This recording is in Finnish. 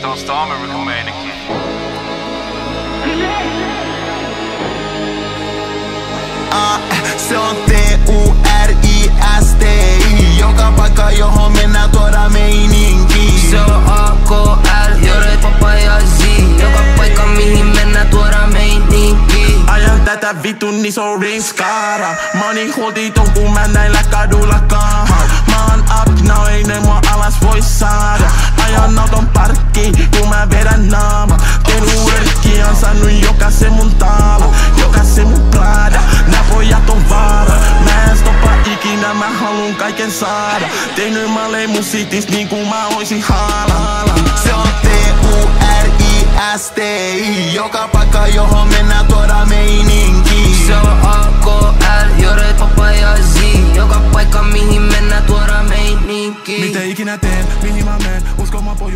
Tää on sitä American meininkiä. Se on TURISTI. Joka paikka johon mennään tuoda meininki. Se on AKL, Jore, Papa ja Z. Joka paikka mihin mennään tuoda meininki. Ajan tätä vitun iso ringskaara. Mä oon niin holtiton kun mä näillä kadulla kaahan. Mä oon up now, ei ne mua alas voi saada. Ajan auton parkkiin kun mä vedän naama. Teen uudellkin, ansainnut jokaisen mun taala. Jokaisen mun Prada, nää pojat on vaara. Mä en stoppa ikinä, mä haluun kaiken saada. Tehnyt mä mun sitis niin kuin mä oisin haala. Se on TURISTI. Joka paikka johon mennään tuoda meininki. Se on AKL, Jore, Papa ja Z. Joka paikka mihin mennään tuoda meininki. Miten ikinä teen, mihin mä menen, usko mä pojat.